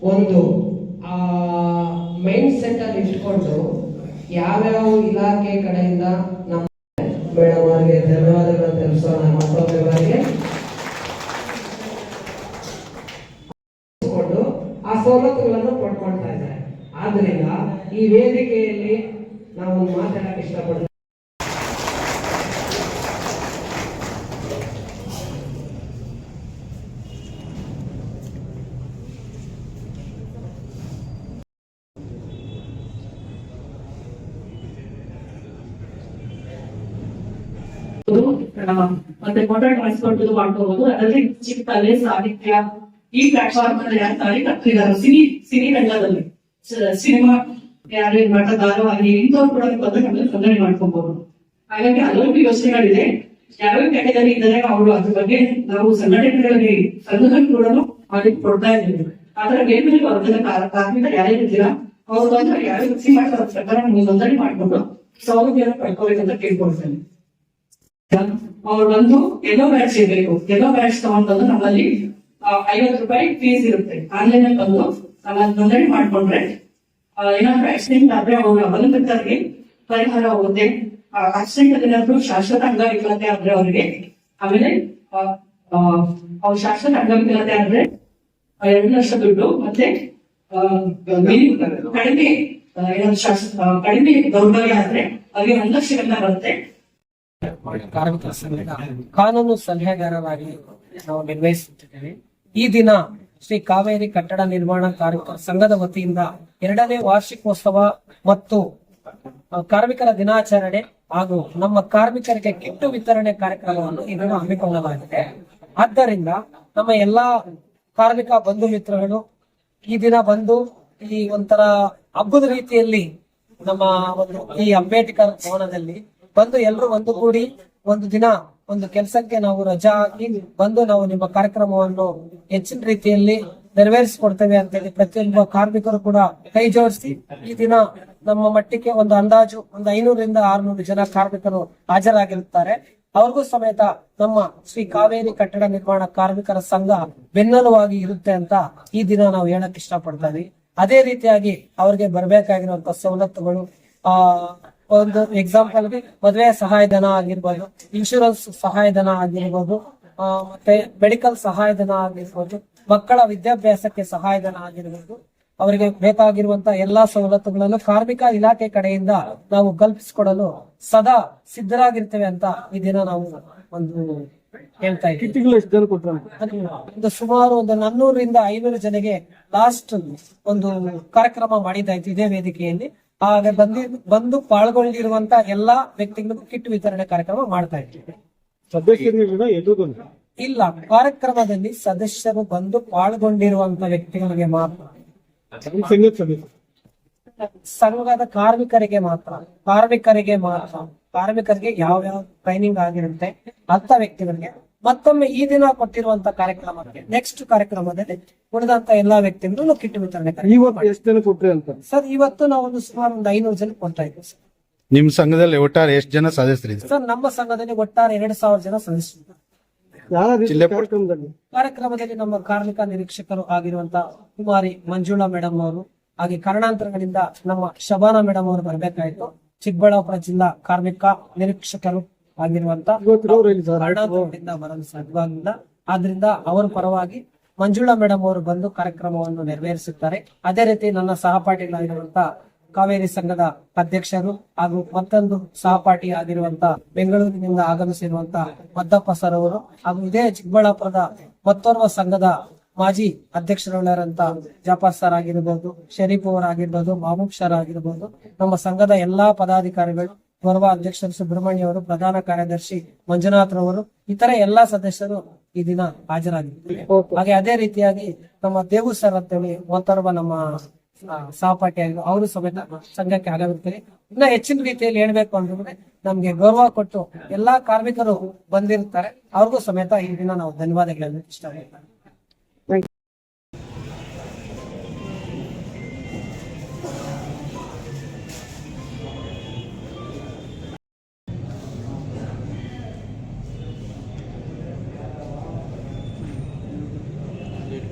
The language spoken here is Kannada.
ಒಂದು ಮೈಂಡ್ ಸೆಟ್ ಅಲ್ಲಿ ಇಟ್ಕೊಂಡು ಯಾವ್ಯಾವ ಇಲಾಖೆ ಕಡೆಯಿಂದ ನಮ್ಮ ಮೇಡಮ್ ಅವರಿಗೆ ಧನ್ಯವಾದಗಳನ್ನು ತಿಳಿಸೋಣ. ಮತ್ತೊಂದು ಬಾರಿಗೆ ಆ ಸವಲತ್ತುಗಳನ್ನು ಪಡ್ಕೊಳ್ತಾ ಇದ್ದಾರೆ. ಆದ್ರಿಂದ ಈ ವೇದಿಕೆಯಲ್ಲಿ ನಾವು ಮಾತಾಡಕ್ಕೆ ಇಷ್ಟಪಡ್ತೀವಿ. ಮತ್ತೆ ಫೋಟೋ ಟ್ರಾನ್ಸ್ಪೋರ್ಟ್ ಮಾಡ್ಕೋಬಹುದು. ಅದರಲ್ಲಿ ಚಿಕ್ಕಲೆ ಸಾಹಿತ್ಯ ಈ ಪ್ಲಾಟ್ಫಾರ್ಮ್ ಅಲ್ಲಿ ಯಾರು ಕಟ್ಟಿದ್ದಾರೆ ಸಿನಿ ರಂಗದಲ್ಲಿ ಸಿನಿಮಾ ಯಾರು ನಟ ಧಾರಾವಾಹಿ ಇಂಥವ್ರು ಕೂಡ ತೊಂದರೆ ಮಾಡ್ಕೋಬಹುದು. ಹಾಗಾಗಿ ಹಲವು ಯೋಚನೆಗಳಿದೆ. ಯಾವ್ಯಾವ ಕ್ಯಾಟಗರಿ ಇದ್ದಾರೆ ಅವರು ಅದ್ರ ಬಗ್ಗೆ ನಾವು ಸಂಘಟನೆಗಳಲ್ಲಿ ಸಂಘಟನೆ ಕೂಡ ಮಾಡ್ಲಿಕ್ಕೆ ಕೊಡ್ತಾ ಇದ್ದೀವಿ. ಆದ್ರೆ ಬೇರೆ ವರ್ಗದ ಕಾರ್ಮಿಕರು ಯಾರ್ಯಾರಿದ್ದೀರಾ ಅವ್ರು ಬಂದ್ರೆ ಯಾರು ಕೃಷಿ ಮಾಡ್ತಾರ ಪ್ರಕಾರ ನೀವು ನೋಂದಣಿ ಮಾಡ್ಕೊಂಡು ಸೌಲಭ್ಯ ಪಡ್ಕೋಬೇಕಂತ ಕೇಳ್ಕೊಳ್ತೇನೆ. ಅವ್ರು ಬಂದು ಎಲ್ಲೋ ಬ್ಯಾಚ್ ಇರ್ಬೇಕು. ಎಲ್ಲೋ ಬ್ಯಾಚ್ ತಗೊಂಡ್ಬಂದು ನಮ್ಮಲ್ಲಿ 50 ರೂಪಾಯಿ ಫೀಸ್ ಇರುತ್ತೆ. ಆನ್ಲೈನ್ ಅಲ್ಲಿ ಬಂದು ನೋಂದಣಿ ಮಾಡ್ಕೊಂಡ್ರೆ ಏನಾದ್ರು ಆಕ್ಸಿಡೆಂಟ್ ಆದ್ರೆ ಅವ್ರ ಅವಲಂಬಿತರಿಗೆ ಪರಿಹಾರ ಹೋಗುತ್ತೆ. ಆಕ್ಸಿಡೆಂಟ್ ಅಲ್ಲಿ ಏನಾದ್ರು ಶಾಶ್ವತ ಅಂಗವಿಕಲತೆ ಆದ್ರೆ ಅವ್ರಿಗೆ, ಆಮೇಲೆ ಅವ್ರ ಶಾಶ್ವತ ಅಂಗವಿಕಲತೆ ಆದ್ರೆ 2 ಲಕ್ಷ ದುಡ್ಡು, ಮತ್ತೆ ಕಡಿಮೆ ಕಡಿಮೆ ದೌರ್ಬಲ್ಯ ಆದ್ರೆ ಅವ್ರಿಗೆ 1 ಲಕ್ಷ ಬರುತ್ತೆ. ಕಾರ್ಮಿಕರ ಸಂಘದ ಕಾನೂನು ಸಲಹೆಗಾರರಾಗಿ ನಾವು ನಿರ್ವಹಿಸುತ್ತಿದ್ದೇವೆ. ಈ ದಿನ ಶ್ರೀ ಕಾವೇರಿ ಕಟ್ಟಡ ನಿರ್ಮಾಣ ಕಾರ್ಮಿಕರ ಸಂಘದ ವತಿಯಿಂದ 2ನೇ ವಾರ್ಷಿಕೋತ್ಸವ ಮತ್ತು ಕಾರ್ಮಿಕರ ದಿನಾಚರಣೆ ಹಾಗೂ ನಮ್ಮ ಕಾರ್ಮಿಕರಿಗೆ ಕಿಟ್ಟು ವಿತರಣೆ ಕಾರ್ಯಕ್ರಮವನ್ನು ಇದನ್ನು ಹಮ್ಮಿಕೊಳ್ಳಲಾಗಿದೆ. ಆದ್ದರಿಂದ ನಮ್ಮ ಎಲ್ಲಾ ಕಾರ್ಮಿಕ ಬಂಧು ಮಿತ್ರಗಳು ಈ ದಿನ ಬಂದು ಈ ಒಂಥರ ಹಬ್ಬದ ರೀತಿಯಲ್ಲಿ ನಮ್ಮ ಈ ಅಂಬೇಡ್ಕರ್ ಭವನದಲ್ಲಿ ಬಂದು ಎಲ್ಲರೂ ಒಂದು ಕೂಡಿ ಒಂದು ದಿನ ಒಂದು ಕೆಲಸಕ್ಕೆ ನಾವು ರಜಾ ಹಾಕಿ ಬಂದು ನಾವು ನಿಮ್ಮ ಕಾರ್ಯಕ್ರಮವನ್ನು ಹೆಚ್ಚಿನ ರೀತಿಯಲ್ಲಿ ನೆರವೇರಿಸಿಕೊಡ್ತೇವೆ ಅಂತ ಹೇಳಿ ಪ್ರತಿಯೊಬ್ಬ ಕಾರ್ಮಿಕರು ಕೂಡ ಕೈ ಜೋಡಿಸಿ ಈ ದಿನ ನಮ್ಮ ಮಟ್ಟಿಗೆ ಒಂದು ಅಂದಾಜು 500 ರಿಂದ 600 ಜನ ಕಾರ್ಮಿಕರು ಹಾಜರಾಗಿರುತ್ತಾರೆ. ಅವ್ರಿಗೂ ಸಮೇತ ನಮ್ಮ ಶ್ರೀ ಕಾವೇರಿ ಕಟ್ಟಡ ನಿರ್ಮಾಣ ಕಾರ್ಮಿಕರ ಸಂಘ ಬೆನ್ನೆಲುವಾಗಿ ಇರುತ್ತೆ ಅಂತ ಈ ದಿನ ನಾವು ಹೇಳಕ್ ಇಷ್ಟಪಡ್ತಾ ಇದೀವಿ. ಅದೇ ರೀತಿಯಾಗಿ ಅವ್ರಿಗೆ ಬರ್ಬೇಕಾಗಿರುವಂತ ಸವಲತ್ತುಗಳು ಒಂದು ಎಕ್ಸಾಂಪಲ್ ಮದುವೆ ಸಹಾಯಧನ ಆಗಿರ್ಬೋದು, ಇನ್ಶೂರೆನ್ಸ್ ಸಹಾಯಧನ ಆಗಿರ್ಬೋದು, ಮತ್ತೆ ಮೆಡಿಕಲ್ ಸಹಾಯಧನ ಆಗಿರ್ಬೋದು, ಮಕ್ಕಳ ವಿದ್ಯಾಭ್ಯಾಸಕ್ಕೆ ಸಹಾಯಧನ ಆಗಿರ್ಬೋದು, ಅವರಿಗೆ ಬೇಕಾಗಿರುವಂತ ಎಲ್ಲಾ ಸವಲತ್ತುಗಳನ್ನು ಕಾರ್ಮಿಕ ಇಲಾಖೆ ಕಡೆಯಿಂದ ನಾವು ಕಲ್ಪಿಸಿಕೊಡಲು ಸದಾ ಸಿದ್ಧರಾಗಿರ್ತೇವೆ ಅಂತ ಈ ದಿನ ನಾವು ಒಂದು ಹೇಳ್ತಾ ಇದ್ದೀವಿ. ಒಂದು ಸುಮಾರು 400 ರಿಂದ 500 ಜನಗೆ ಲಾಸ್ಟ್ ಒಂದು ಕಾರ್ಯಕ್ರಮ ಮಾಡಿದ್ದಾಯ್ತು ಇದೇ ವೇದಿಕೆಯಲ್ಲಿ. ಹಾಗೆ ಬಂದು ಪಾಲ್ಗೊಂಡಿರುವಂತ ಎಲ್ಲಾ ವ್ಯಕ್ತಿಗಳಿಗೂ ಕಿಟ್ ವಿತರಣೆ ಕಾರ್ಯಕ್ರಮ ಮಾಡ್ತಾ ಇದ್ದೀವಿ. ಇಲ್ಲ, ಕಾರ್ಯಕ್ರಮದಲ್ಲಿ ಸದಸ್ಯರು ಬಂದು ಪಾಲ್ಗೊಂಡಿರುವಂತ ವ್ಯಕ್ತಿಗಳಿಗೆ ಮಾತ್ರ, ಸಂಘದ ಕಾರ್ಮಿಕರಿಗೆ ಮಾತ್ರ ಕಾರ್ಮಿಕರಿಗೆ ಯಾವ ಟ್ರೈನಿಂಗ್ ಆಗಿರುತ್ತೆ ಅಂತ ವ್ಯಕ್ತಿಗಳಿಗೆ ಮತ್ತೊಮ್ಮೆ ಈ ದಿನ ಕೊಟ್ಟಿರುವಂತ ಕಾರ್ಯಕ್ರಮಕ್ಕೆ ನೆಕ್ಸ್ಟ್ ಕಾರ್ಯಕ್ರಮದಲ್ಲಿ ಉಳಿದಂತ ಎಲ್ಲಾ ವ್ಯಕ್ತಿಗಳು ಕಿಟ್ ವಿತರಣೆ. ಎಷ್ಟು ಜನ ಕೊಟ್ರಿ ಅಂತ ಸರ್? ಇವತ್ತು ನಾವು ಸುಮಾರು 500 ಜನ ಕೊಡ್ತಾ ಇದ್ದೀವಿ ಸರ್. ನಿಮ್ ಸಂಘದಲ್ಲಿ ಒಟ್ಟಾರೆ ಎಷ್ಟು ಜನ ಸದಸ್ಯರಿದ್ದಾರೆ ಸರ್? ನಮ್ಮ ಸಂಘದಲ್ಲಿ ಒಟ್ಟಾರೆ 2000 ಜನ ಸದಸ್ಯರು. ಕಾರ್ಯಕ್ರಮದಲ್ಲಿ ನಮ್ಮ ಕಾರ್ಮಿಕ ನಿರೀಕ್ಷಕರು ಆಗಿರುವಂತ ಕುಮಾರಿ ಮಂಜುಳಾ ಮೇಡಮ್ ಅವರು, ಹಾಗೆ ಕಾರಣಾಂತರಗಳಿಂದ ನಮ್ಮ ಶಬಾನಾ ಮೇಡಮ್ ಅವರು ಬರಬೇಕಾಯಿತು. ಚಿಕ್ಕಬಳ್ಳಾಪುರ ಜಿಲ್ಲಾ ಕಾರ್ಮಿಕ ನಿರೀಕ್ಷಕರು ಆಗಿರುವಂತ ಬರಲು ಸಾಧ್ಯವಾಗಿಲ್ಲ. ಆದ್ರಿಂದ ಅವರ ಪರವಾಗಿ ಮಂಜುಳಾ ಮೇಡಮ್ ಅವರು ಬಂದು ಕಾರ್ಯಕ್ರಮವನ್ನು ನೆರವೇರಿಸುತ್ತಾರೆ. ಅದೇ ರೀತಿ ನನ್ನ ಸಹಪಾಠಿಗಳಾಗಿರುವಂತ ಕಾವೇರಿ ಸಂಘದ ಅಧ್ಯಕ್ಷರು ಹಾಗೂ ಮತ್ತೊಂದು ಸಹಪಾಠಿ ಆಗಿರುವಂತ ಬೆಂಗಳೂರಿನಿಂದ ಆಗಮಿಸಿರುವಂತ ಮದ್ದಪ್ಪ ಸರ್ ಅವರು ಹಾಗೂ ಇದೇ ಚಿಕ್ಕಬಳ್ಳಾಪುರದ ಮತ್ತೋರ್ವ ಸಂಘದ ಮಾಜಿ ಅಧ್ಯಕ್ಷರುಗಳಾರಂತ ಜಾಫರ್ ಸರ್ ಆಗಿರ್ಬೋದು, ಶರೀಫ್ ಅವರಾಗಿರ್ಬೋದು, ಮಹಬೂಬ್ ಸರ್ ಆಗಿರ್ಬೋದು, ನಮ್ಮ ಸಂಘದ ಎಲ್ಲಾ ಪದಾಧಿಕಾರಿಗಳು, ಗೌರವ ಅಧ್ಯಕ್ಷರು ಸುಬ್ರಹ್ಮಣ್ಯ ಅವರು, ಪ್ರಧಾನ ಕಾರ್ಯದರ್ಶಿ ಮಂಜುನಾಥ್ ರವರು, ಇತರ ಎಲ್ಲಾ ಸದಸ್ಯರು ಈ ದಿನ ಹಾಜರಾಗಿದ್ದಾರೆ. ಹಾಗೆ ಅದೇ ರೀತಿಯಾಗಿ ನಮ್ಮ ದೇವು ಸರ್ ಅಂತೇಳಿ ಮತ್ತೊಬ್ಬ ನಮ್ಮ ಸಹಪಾಠಿಯಾಗಿ ಅವರು ಸಮೇತ ಸಂಘಕ್ಕೆ ಆಗಮಿರ್ತಾರೆ. ಇನ್ನ ಹೆಚ್ಚಿನ ರೀತಿಯಲ್ಲಿ ಹೇಳ್ಬೇಕು ಅಂದ್ರೆ ನಮ್ಗೆ ಗೌರವ ಕೊಟ್ಟು ಎಲ್ಲಾ ಕಾರ್ಮಿಕರು ಬಂದಿರ್ತಾರೆ. ಅವ್ರಿಗೂ ಸಮೇತ ಈ ದಿನ ನಾವು ಧನ್ಯವಾದಗಳನ್ನು ಇಷ್ಟಪಡ್ತಾರೆ.